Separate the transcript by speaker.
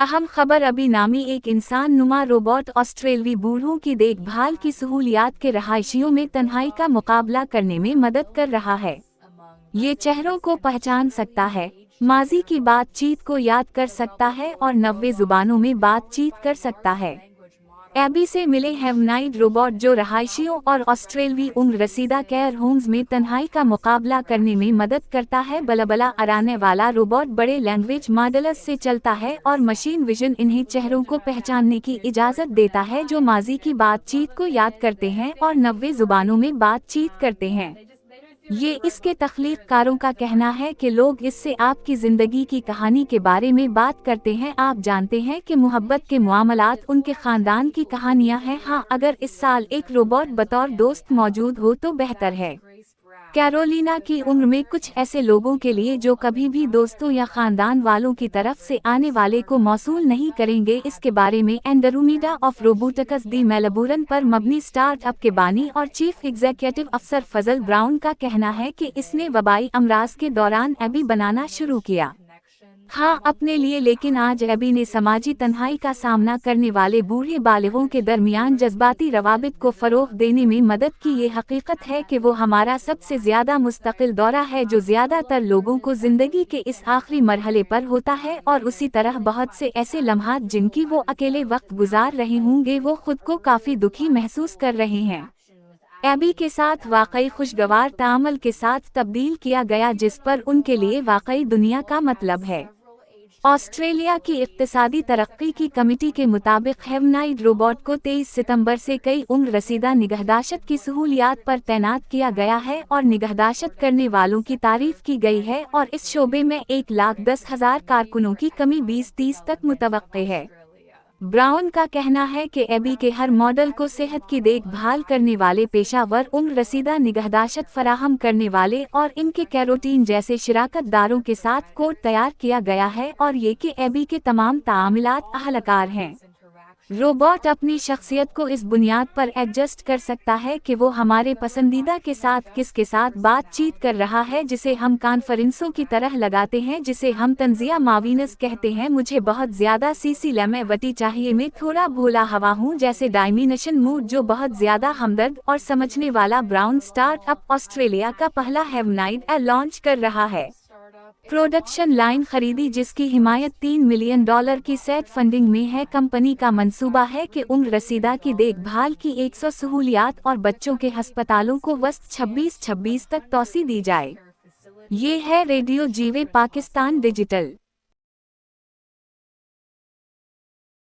Speaker 1: अहम खबर अभी नामी एक इंसान नुमा रोबोट ऑस्ट्रेलवी बूढ़ों की देखभाल की सहूलियात के रहायशियों में तन्हाई का मुकाबला करने में मदद कर रहा है। ये चेहरों को पहचान सकता है, माजी की बातचीत को याद कर सकता है और 90 जुबानों में बातचीत कर सकता है। एबी से मिले ह्यूमनॉइड रोबोट जो रहायशियों और ऑस्ट्रेलवी उम्र रसीदा केयर होम्स में तन्हाई का मुकाबला करने में मदद करता है। बलबला अराने वाला रोबोट बड़े लैंग्वेज मॉडल्स से चलता है और मशीन विजन इन्हें चेहरों को पहचानने की इजाज़त देता है जो माजी की बातचीत को याद करते हैं और 90 जुबानों में बातचीत करते हैं। ये इसके तख्लीक़कारों का कहना है कि लोग इससे आपकी ज़िंदगी की कहानी के बारे में बात करते हैं। आप जानते हैं कि मुहब्बत के मामलात उनके ख़ानदान की कहानियां हैं। हाँ, अगर इस साल एक रोबोट बतौर दोस्त मौजूद हो तो बेहतर है। कैरोलिना की उम्र में कुछ ऐसे लोगों के लिए जो कभी भी दोस्तों या ख़ानदान वालों की तरफ से आने वाले को मौसूल नहीं करेंगे। इसके बारे में Andromeda of robotics the Melbourne पर मबनी स्टार्टअप के बानी और चीफ एग्जीक्यूटिव अफसर फजल ब्राउन का कहना है कि इसने वबाई अमराज के दौरान एबी बनाना शुरू किया। हाँ, अपने लिए, लेकिन आज एबी ने समाजी तन्हाई का सामना करने वाले बूढ़े बालिगों के दरमियान जज्बाती रवाबित को फ़रोग़ देने में मदद की। ये हकीकत है कि वो हमारा सबसे ज़्यादा मुस्तकिल दौरा है जो ज़्यादातर लोगों को ज़िंदगी के इस आखिरी मरहले पर होता है, और उसी तरह बहुत से ऐसे लम्हात जिनकी वो अकेले वक्त गुजार रहे होंगे वो खुद को काफ़ी दुखी महसूस कर रहे हैं। एबी के साथ वाकई खुशगवार ताअम्मुल के साथ तब्दील किया गया जिस पर उनके लिए वाकई दुनिया का मतलब है। ऑस्ट्रेलिया की इक्तिसादी तरक्की की कमेटी के मुताबिक ह्यूमनॉइड रोबोट को 23 सितंबर से कई उम्र रसीदा निगहदाश्त की सहूलियात पर तैनात किया गया है और निगहदाश्त करने वालों की तारीफ की गई है, और इस शोबे में 1,10,000 कारकुनों की कमी 2030 तक मुतवक्के है। ब्राउन का कहना है कि एबी के हर मॉडल को सेहत की देखभाल करने वाले पेशावर, उम्र रसीदा निगहदाश्त फराहम करने वाले और इनके कैरोटीन जैसे शिराकत दारों के साथ कोड तैयार किया गया है, और ये कि एबी के तमाम ताअम्मुलात अहलकार हैं। रोबोट अपनी शख्सियत को इस बुनियाद पर एडजस्ट कर सकता है कि वो हमारे पसंदीदा के साथ किसके साथ बातचीत कर रहा है, जिसे हम कॉन्फ्रेंसों की तरह लगाते हैं, जिसे हम तंजिया मावीनस कहते हैं। मुझे बहुत ज़्यादा सीसी लमे वटी चाहिए, मैं थोड़ा भोला हवा हूँ जैसे डायमिनेशन मूड जो बहुत ज़्यादा हमदर्द और समझने वाला। ब्राउन स्टार्टअप ऑस्ट्रेलिया का पहला ह्यूमनॉइड लॉन्च कर रहा है। प्रोडक्शन लाइन खरीदी जिसकी हिमायत $3 मिलियन की सेट फंडिंग में है। कंपनी का मंसूबा है कि उम्र रसीदा की देखभाल की 100 सहूलियात और बच्चों के हस्पतालों को वस्त 26 तक तोसी दी जाए। ये है रेडियो जीवे पाकिस्तान डिजिटल।